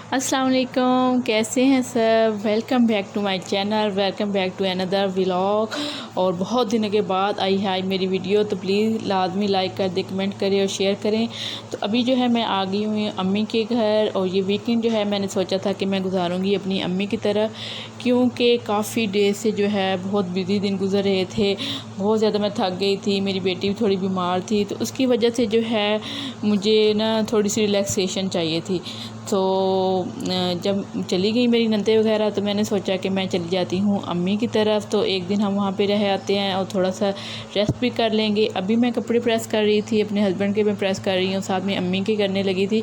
अस्सलाम वालेकुम, कैसे हैं सब। Welcome back to my channel, welcome back to another vlog. और बहुत दिनों के बाद आई है मेरी वीडियो, तो प्लीज़ लाजमी लाइक कर दे, कमेंट करें और शेयर करें। तो अभी जो है मैं आ गई हूँ अम्मी के घर, और ये वीकेंड जो है मैंने सोचा था कि मैं गुजारूँगी अपनी अम्मी की तरह, क्योंकि काफ़ी डेज से जो है बहुत बिजी दिन गुजर रहे थे। बहुत ज़्यादा मैं थक गई थी, मेरी बेटी भी थोड़ी बीमार थी, तो उसकी वजह से जो है मुझे ना थोड़ी सी रिलैक्सेशन चाहिए थी। तो जब चली गई मेरी नंदे वगैरह, तो मैंने सोचा कि मैं चली जाती हूँ अम्मी की तरफ, तो एक दिन हम वहाँ पे रह आते हैं और थोड़ा सा रेस्ट भी कर लेंगे। अभी मैं कपड़े प्रेस कर रही थी, अपने हस्बैंड के मैं प्रेस कर रही हूँ, साथ में अम्मी के करने लगी थी।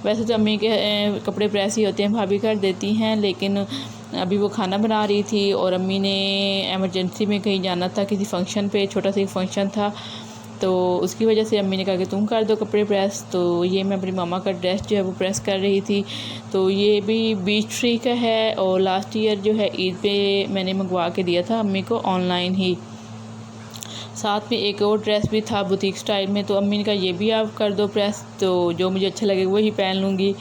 वैसे तो अम्मी के कपड़े प्रेस ही होते हैं, भाभी कर देती हैं, लेकिन अभी वो खाना बना रही थी और अम्मी ने एमरजेंसी में कहीं जाना था, किसी फंक्शन पे, छोटा सा फंक्शन था, तो उसकी वजह से अम्मी ने कहा कि तुम कर दो कपड़े प्रेस। तो ये मैं अपनी मामा का ड्रेस जो है वो प्रेस कर रही थी। तो ये भी बीच ट्री का है, और लास्ट ईयर जो है ईद पे मैंने मंगवा के दिया था अम्मी को ऑनलाइन ही। साथ में एक और ड्रेस भी था बुटीक स्टाइल में, तो अम्मी ने कहा ये भी आप कर दो प्रेस, तो जो मुझे अच्छा लगे वही पहन लूँगी।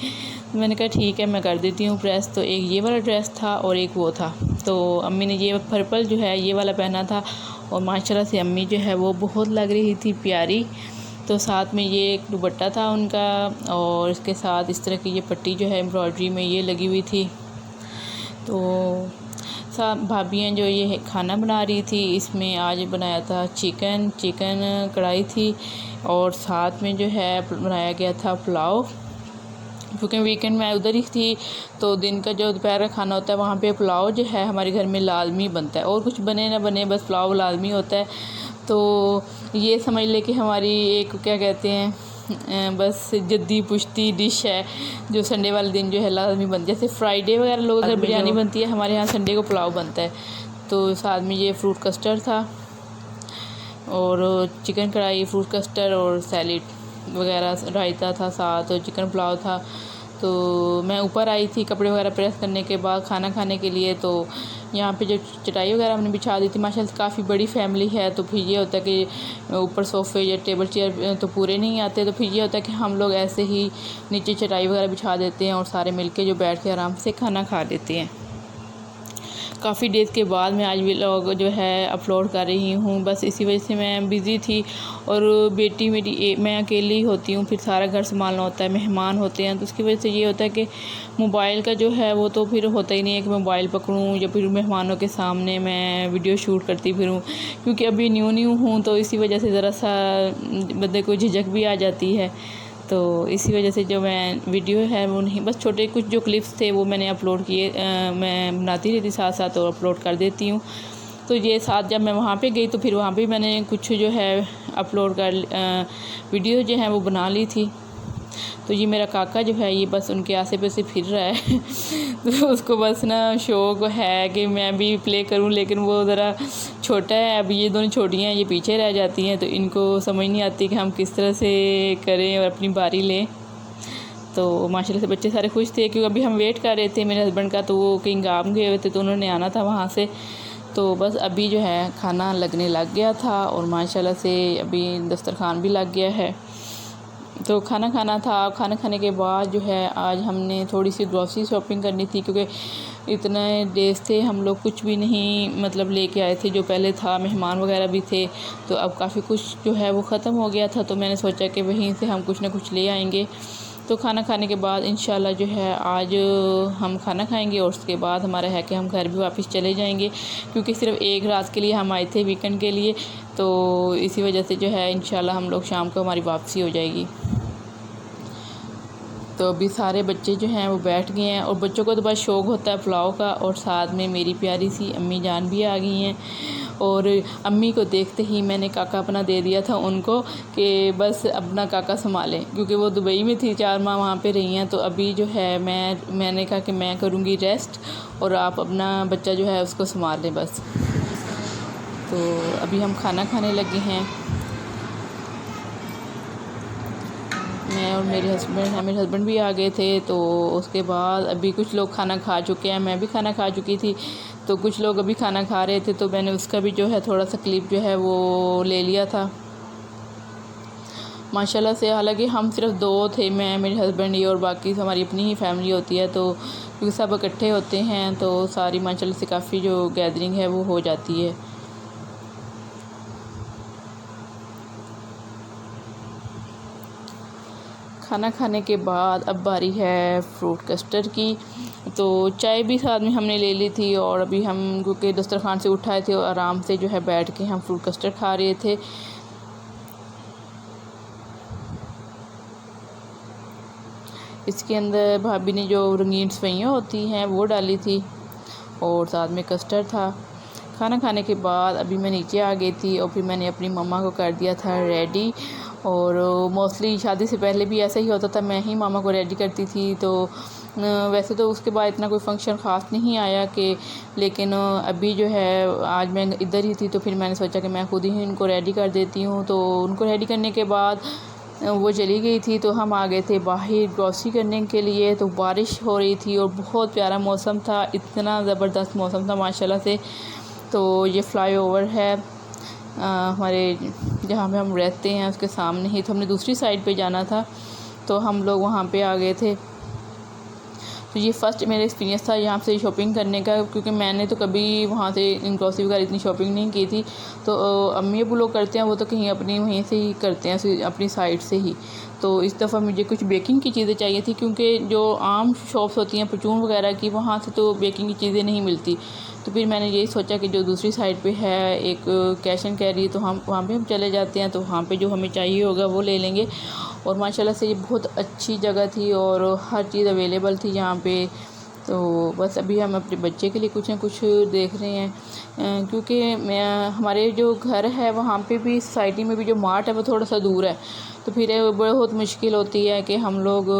मैंने कहा ठीक है, मैं कर देती हूँ प्रेस। तो एक ये वाला ड्रेस था और एक वो था, तो अम्मी ने ये पर्पल जो है ये वाला पहना था, और माशाल्लाह से अम्मी जो है वो बहुत लग रही थी प्यारी। तो साथ में ये एक दुपट्टा था उनका, और इसके साथ इस तरह की ये पट्टी जो है एम्ब्रॉयडरी में ये लगी हुई थी। तो सब भाभियाँ जो ये खाना बना रही थी, इसमें आज बनाया था चिकन कढ़ाई थी, और साथ में जो है बनाया गया था पुलाव। क्योंकि वीकेंड में उधर ही थी, तो दिन का जो दोपहर का खाना होता है वहाँ पे पुलाव जो है हमारे घर में लाजमी बनता है, और कुछ बने ना बने बस पुलाव लाजमी होता है। तो ये समझ ले कि हमारी एक क्या कहते हैं बस जद्दी पुश्ती डिश है, जो संडे वाले दिन जो है लाजमी बनती है। जैसे फ्राइडे वगैरह लोग अगर बिरयानी बनती है, हमारे यहाँ संडे को पुलाव बनता है। तो साथ में ये फ्रूट कस्टर्ड था, और चिकन कढ़ाई, फ्रूट कस्टर्ड और सैलेड वगैरह, रायता था साथ, और चिकन पुलाव था। तो मैं ऊपर आई थी कपड़े वगैरह प्रेस करने के बाद खाना खाने के लिए। तो यहाँ पे जो चटाई वगैरह हमने बिछा दी थी, माशाल्लाह काफ़ी बड़ी फैमिली है, तो फिर ये होता है कि ऊपर सोफ़े या टेबल चेयर तो पूरे नहीं आते, तो फिर ये होता है कि हम लोग ऐसे ही नीचे चटाई वगैरह बिछा देते हैं और सारे मिलके जो बैठ के आराम से खाना खा लेते हैं। काफ़ी डेज़ के बाद मैं आज व्लॉग जो है अपलोड कर रही हूँ, बस इसी वजह से मैं बिज़ी थी। और बेटी मेरी मैं अकेली होती हूँ, फिर सारा घर संभालना होता है, मेहमान होते हैं, तो उसकी वजह से ये होता है कि मोबाइल का जो है वो तो फिर होता ही नहीं है कि मोबाइल पकड़ूँ या फिर मेहमानों के सामने मैं वीडियो शूट करती फिरूँ, क्योंकि अभी न्यू हूँ, तो इसी वजह से ज़रा सा बंदे को झिझक भी आ जाती है। तो इसी वजह से जो मैं वीडियो है वो नहीं, बस छोटे कुछ जो क्लिप्स थे वो मैंने अपलोड किए, मैं बनाती रहती साथ साथ और अपलोड कर देती हूँ। तो ये साथ जब मैं वहाँ पे गई, तो फिर वहाँ पे मैंने कुछ जो है अपलोड कर वीडियो जो है वो बना ली थी। तो ये मेरा काका जो है ये बस उनके आसे पासे फिर रहा है तो उसको बस ना शौक़ है कि मैं भी प्ले करूं, लेकिन वो ज़रा छोटा है, अब ये दोनों छोटियाँ हैं, ये पीछे रह जाती हैं, तो इनको समझ नहीं आती कि हम किस तरह से करें और अपनी बारी लें। तो माशाल्लाह से बच्चे सारे खुश थे, क्योंकि अभी हम वेट कर रहे थे मेरे हस्बैंड का, तो वो कहीं गाँव गए हुए थे, तो उन्होंने आना था वहाँ से। तो बस अभी जो है खाना लगने लग गया था, और माशाल्लाह से अभी दस्तरखान भी लग गया है। तो खाना खाना था, खाना खाने के बाद जो है आज हमने थोड़ी सी ग्रॉसरी शॉपिंग करनी थी, क्योंकि इतने डेज़ थे हम लोग कुछ भी नहीं मतलब लेके आए थे, जो पहले था मेहमान वगैरह भी थे, तो अब काफ़ी कुछ जो है वो ख़त्म हो गया था। तो मैंने सोचा कि वहीं से हम कुछ ना कुछ ले आएंगे। तो खाना खाने के बाद इंशाल्लाह जो है आज हम खाना खाएंगे, और उसके बाद हमारा है कि हम घर भी वापस चले जाएंगे, क्योंकि सिर्फ एक रात के लिए हम आए थे वीकेंड के लिए, तो इसी वजह से जो है इंशाल्लाह हम लोग शाम को हमारी वापसी हो जाएगी। तो अभी सारे बच्चे जो हैं वो बैठ गए हैं, और बच्चों को तो बस शौक़ होता है पुलाव का, और साथ में मेरी प्यारी सी अम्मी जान भी आ गई हैं। और अम्मी को देखते ही मैंने काका अपना दे दिया था उनको कि बस अपना काका संभालें, क्योंकि वो दुबई में थी, 4 माह वहाँ पे रही हैं। तो अभी जो है मैंने कहा कि मैं करूँगी रेस्ट, और आप अपना बच्चा जो है उसको संभाल लें बस। तो अभी हम खाना खाने लगे हैं, मैं और मेरे हस्बैंड भी आ गए थे। तो उसके बाद अभी कुछ लोग खाना खा चुके हैं, मैं भी खाना खा चुकी थी, तो कुछ लोग अभी खाना खा रहे थे, तो मैंने उसका भी जो है थोड़ा सा क्लिप जो है वो ले लिया था। माशाल्लाह से। हालांकि हम सिर्फ दो थे, मैं, मेरे हस्बैंड ये, और बाकी हमारी अपनी ही फैमिली होती है, तो क्योंकि सब इकट्ठे होते हैं तो सारी माशाल्लाह से काफ़ी जो गैदरिंग है वो हो जाती है। खाना खाने के बाद अब बारी है फ्रूट कस्टर्ड की। तो चाय भी साथ में हमने ले ली थी, और अभी हम क्योंकि दस्तरखान से उठाए थे और आराम से जो है बैठ के हम फ्रूट कस्टर्ड खा रहे थे। इसके अंदर भाभी ने जो रंगीन सवैयाँ होती हैं वो डाली थी, और साथ में कस्टर्ड था। खाना खाने के बाद अभी मैं नीचे आ गई थी, और फिर मैंने अपनी मम्मा को कर दिया था रेडी। और मोस्टली शादी से पहले भी ऐसा ही होता था, मैं ही मामा को रेडी करती थी। तो वैसे तो उसके बाद इतना कोई फ़ंक्शन ख़ास नहीं आया कि, लेकिन अभी जो है आज मैं इधर ही थी, तो फिर मैंने सोचा कि मैं खुद ही उनको रेडी कर देती हूँ। तो उनको रेडी करने के बाद वो चली गई थी, तो हम आ गए थे बाहर ग्रॉसरी करने के लिए। तो बारिश हो रही थी और बहुत प्यारा मौसम था, इतना ज़बरदस्त मौसम था माशाल्लाह से। तो ये फ्लाईओवर है हमारे जहाँ पे हम रहते हैं उसके सामने ही, तो हमने दूसरी साइड पे जाना था, तो हम लोग वहाँ पे आ गए थे। तो ये फ़र्स्ट मेरा एक्सपीरियंस था यहाँ से शॉपिंग करने का, क्योंकि मैंने तो कभी वहाँ से ग्रॉसरी वगैरह इतनी शॉपिंग नहीं की थी। तो अम्मी अबू लोग करते हैं, वो तो कहीं अपनी वहीं से ही करते हैं, अपनी साइड से ही। तो इस दफ़ा मुझे कुछ बेकिंग की चीज़ें चाहिए थी, क्योंकि जो आम शॉप्स होती हैं परचून वगैरह की, वहाँ से तो बेकिंग की चीज़ें नहीं मिलती। तो फिर मैंने यही सोचा कि जो दूसरी साइड पे है एक कैश एंड कैरी, तो हम वहाँ पे हम चले जाते हैं, तो वहाँ पे जो हमें चाहिए होगा वो ले लेंगे। और माशाल्लाह से ये बहुत अच्छी जगह थी और हर चीज़ अवेलेबल थी यहाँ पे। तो बस अभी हम अपने बच्चे के लिए कुछ ना कुछ देख रहे हैं, क्योंकि हमारे जो घर है वहाँ पे भी सोसाइटी में भी जो मार्ट है वो थोड़ा सा दूर है। तो फिर बहुत मुश्किल होती है कि हम लोग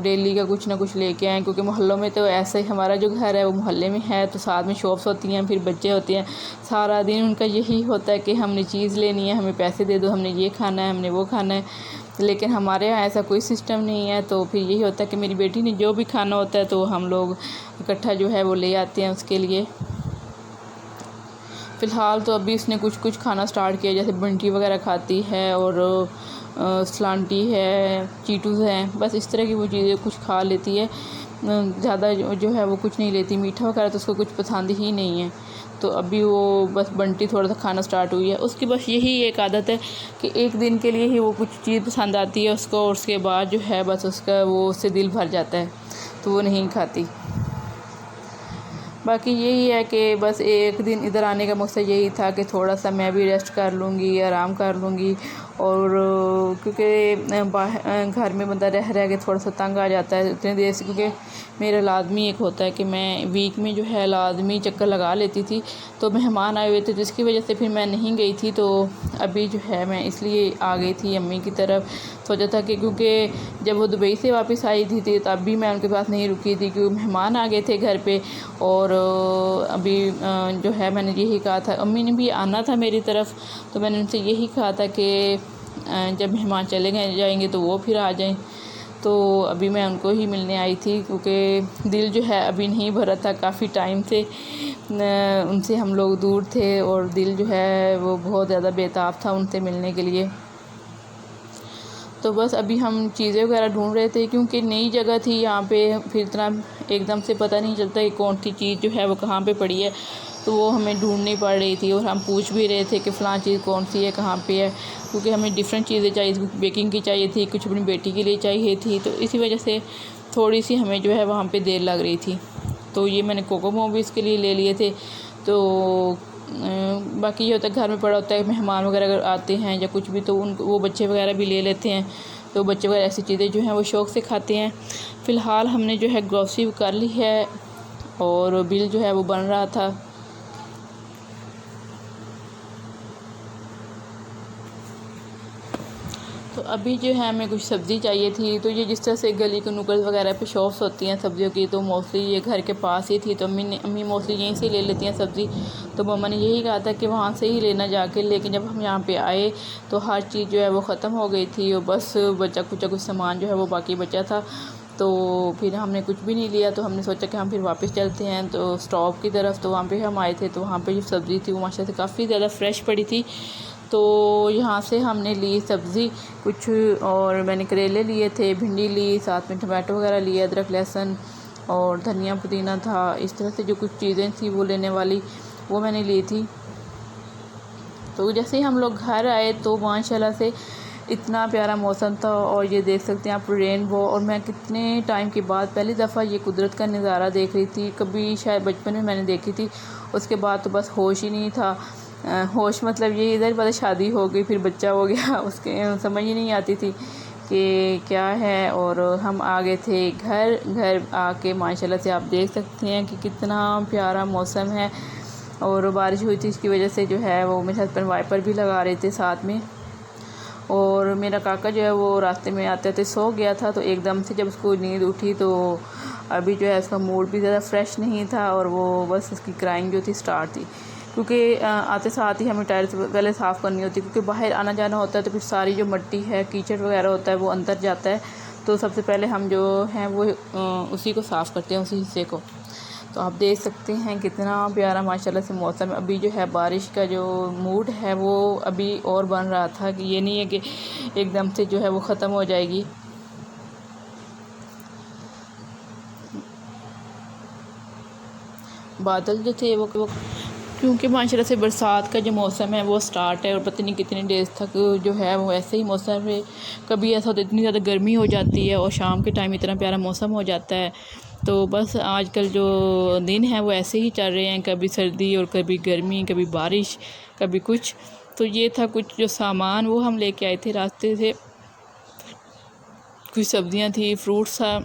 डेली का कुछ ना कुछ लेके आएँ, क्योंकि मोहल्लों में तो ऐसे ही हमारा जो घर है वो मोहल्ले में है, तो साथ में शॉप्स होती हैं, फिर बच्चे होते हैं, सारा दिन उनका यही होता है कि हमने चीज़ लेनी है, हमें पैसे दे दो, हमने ये खाना है, हमने वो खाना है। लेकिन हमारे यहाँ ऐसा कोई सिस्टम नहीं है। तो फिर यही होता है कि मेरी बेटी ने जो भी खाना होता है तो हम लोग इकट्ठा जो है वो ले आते हैं उसके लिए। फ़िलहाल तो अभी उसने कुछ कुछ खाना स्टार्ट किया, जैसे बंटी वगैरह खाती है और स्लांटी है, चीटूज़ हैं, बस इस तरह की वो चीज़ें कुछ खा लेती है। ज़्यादा जो है वो कुछ नहीं लेती, मीठा वगैरह तो उसको कुछ पसंद ही नहीं है। तो अभी वो बस बंटी थोड़ा सा खाना स्टार्ट हुई है। उसकी बस यही एक आदत है कि एक दिन के लिए ही वो कुछ चीज़ पसंद आती है उसको, और उसके बाद जो है बस उसका वो उससे दिल भर जाता है, तो वो नहीं खाती। बाकी यही है कि बस एक दिन इधर आने का मकसद यही था कि थोड़ा सा मैं भी रेस्ट कर लूँगी, आराम कर लूँगी। और क्योंकि घर में बंदा रह रह के थोड़ा सा तंग आ जाता है इतने देर से, क्योंकि मेरा लाज़मी एक होता है कि मैं वीक में जो है लाज़मी चक्कर लगा लेती थी। तो मेहमान आए हुए थे जिसकी वजह से फिर मैं नहीं गई थी। तो अभी जो है मैं इसलिए आ गई थी अम्मी की तरफ। सोचा था कि क्योंकि जब वो दुबई से वापस आई थी तब भी मैं उनके पास नहीं रुकी थी, क्योंकि मेहमान आ गए थे घर पे। और अभी जो है मैंने यही कहा था, अम्मी ने भी आना था मेरी तरफ, तो मैंने उनसे यही कहा था कि जब मेहमान चले गए जाएंगे तो वो फिर आ जाएं। तो अभी मैं उनको ही मिलने आई थी, क्योंकि दिल जो है अभी नहीं भरा था, काफ़ी टाइम से उनसे हम लोग दूर थे, और दिल जो है वो बहुत ज़्यादा बेताब था उनसे मिलने के लिए। तो बस अभी हम चीज़ें वगैरह ढूंढ रहे थे, क्योंकि नई जगह थी यहाँ पे, फिर इतना एकदम से पता नहीं चलता कि कौन सी चीज़ जो है वो कहाँ पे पड़ी है। तो वो हमें ढूंढनी पड़ रही थी, और हम पूछ भी रहे थे कि फ़लाँ चीज़ कौन सी है, कहाँ पे है, क्योंकि हमें डिफरेंट चीज़ें चाहिए थी, बेकिंग की चाहिए थी, कुछ अपनी बेटी के लिए चाहिए थी। तो इसी वजह से थोड़ी सी हमें जो है वहाँ पे देर लग रही थी। तो ये मैंने कोकोमो भी इसके लिए ले लिए थे। तो बाकी ये होता है घर में पड़ा होता है, मेहमान वगैरह अगर आते हैं या कुछ भी, तो वो बच्चे वगैरह भी ले लेते हैं। तो बच्चे वगैरह ऐसी चीज़ें जो हैं वो शौक़ से खाते हैं। फ़िलहाल हमने जो है ग्रॉसरी कर ली है, और बिल जो है वो बन रहा था। तो अभी जो है हमें कुछ सब्ज़ी चाहिए थी। तो ये जिस तरह से गली के नुक्कड़ वगैरह पे शॉप्स होती हैं सब्ज़ियों की, तो मोस्टली ये घर के पास ही थी, तो अम्मी मोस्टली यहीं से ले लेती हैं सब्ज़ी। तो मम्मा ने यही कहा था कि वहाँ से ही लेना जाके, लेकिन जब हम यहाँ पे आए तो हर चीज़ जो है वो ख़त्म हो गई थी, और बस बचा कुछ सामान जो है वो बाकी बचा था। तो फिर हमने कुछ भी नहीं लिया, तो हमने सोचा कि हम फिर वापस चलते हैं तो स्टॉप की तरफ। तो वहाँ पे हम आए थे, तो वहाँ पे जो सब्ज़ी थी वो माशाल्लाह से काफ़ी ज़्यादा फ्रेश पड़ी थी। तो यहाँ से हमने ली सब्ज़ी कुछ, और मैंने करेले लिए थे, भिंडी ली, साथ में टमाटो वगैरह लिए, अदरक लहसुन और धनिया पुदीना था। इस तरह से जो कुछ चीज़ें थी वो लेने वाली वो मैंने ली थी। तो जैसे ही हम लोग घर आए तो माशाल्लाह से इतना प्यारा मौसम था, और ये देख सकते हैं आप रेनबो। और मैं कितने टाइम के बाद पहली दफ़ा ये कुदरत का नज़ारा देख रही थी। कभी शायद बचपन में मैंने देखी थी, उसके बाद तो बस होश ही नहीं था। होश मतलब ये इधर पता शादी हो गई, फिर बच्चा हो गया, उसके समझ ही नहीं आती थी कि क्या है। और हम आ गए थे घर आके माशाल्लाह से आप देख सकते हैं कि कितना प्यारा मौसम है। और बारिश हुई थी, इसकी वजह से जो है वो मेरे छत पर वाइपर भी लगा रहे थे साथ में। और मेरा काका जो है वो रास्ते में आते आते सो गया था, तो एकदम से जब उसको नींद उठी तो अभी जो है उसका मूड भी ज़्यादा फ्रेश नहीं था, और वो बस उसकी क्राइंग जो थी स्टार्ट थी। क्योंकि आते साथ ही हमें टायर्स पहले साफ़ करनी होती है, क्योंकि बाहर आना जाना होता है तो फिर सारी जो मिट्टी है, कीचड़ वगैरह होता है वो अंदर जाता है। तो सबसे पहले हम जो हैं वो उसी को साफ़ करते हैं, उसी हिस्से को। तो आप देख सकते हैं कितना प्यारा माशाल्लाह से मौसम। अभी जो है बारिश का जो मूड है वो अभी और बन रहा था, कि ये नहीं है कि एकदम से जो है वो ख़त्म हो जाएगी। बादल जो थे वो क्योंकि माशाल्लाह से बरसात का जो मौसम है वो स्टार्ट है, और पता नहीं कितने डेज़ तक जो है वो ऐसे ही मौसम है। कभी ऐसा होता है इतनी ज़्यादा गर्मी हो जाती है, और शाम के टाइम इतना प्यारा मौसम हो जाता है। तो बस आजकल जो दिन हैं वो ऐसे ही चल रहे हैं, कभी सर्दी और कभी गर्मी, कभी बारिश, कभी कुछ। तो ये था कुछ जो सामान वो हम लेके आए थे रास्ते से। कुछ सब्ज़ियाँ थी, फ्रूट्स था,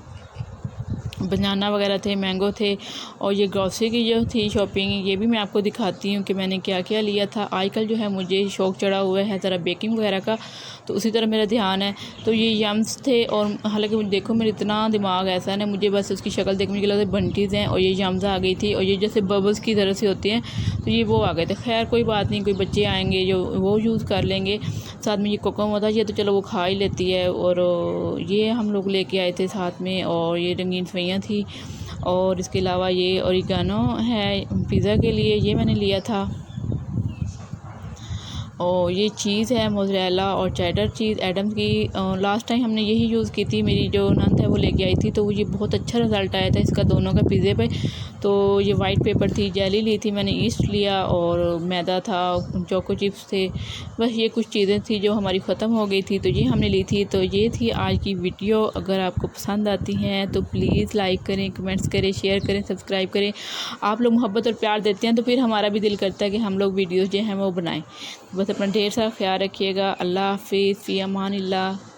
बनाना वगैरह थे, मैंगो थे। और ये ग्रॉसरी की जो थी शॉपिंग, ये भी मैं आपको दिखाती हूँ कि मैंने क्या क्या लिया था। आजकल जो है मुझे शौक़ चढ़ा हुआ है ज़रा बेकिंग वगैरह का, तो उसी तरह मेरा ध्यान है। तो ये यम्स थे, और हालांकि देखो मेरा इतना दिमाग ऐसा है ना, मुझे बस उसकी शक्ल देखने के लिए बंटीज़ हैं, और ये यम्स आ गई थी, और ये जैसे बबल्स की तरह से होती हैं, तो ये वो आ गए थे। खैर कोई बात नहीं, कोई बच्चे आएँगे जो वो यूज़ कर लेंगे। साथ में ये कोकोमो था, ये तो चलो वो खा ही लेती है। और ये हम लोग लेके आए थे साथ में, और ये रंगीन सवैयाँ थी। और इसके अलावा ये ओरिगानो है पिज़्ज़ा के लिए, ये मैंने लिया था। और ये चीज़ है मोज़रेला और चेडर चीज़ एडम्स की। लास्ट टाइम हमने यही यूज़ की थी, मेरी जो नंद है वो लेके आई थी, तो ये बहुत अच्छा रिज़ल्ट आया था इसका दोनों का पिज़्ज़े पे। तो ये वाइट पेपर थी, जेली ली थी मैंने, ईस्ट लिया, और मैदा था, चोको चिप्स थे। बस ये कुछ चीज़ें थी जो हमारी ख़त्म हो गई थी, तो ये हमने ली थी। तो ये थी आज की वीडियो। अगर आपको पसंद आती हैं तो प्लीज़ लाइक करें, कमेंट्स करें, शेयर करें, सब्सक्राइब करें। आप लोग मोहब्बत और प्यार देते हैं तो फिर हमारा भी दिल करता है कि हम लोग वीडियोज़ जो हैं वो बनाएँ। बस अपना ढेर सारा ख्याल रखिएगा। अल्लाह हाफ़िज़, फ़ी अमानिल्लाह।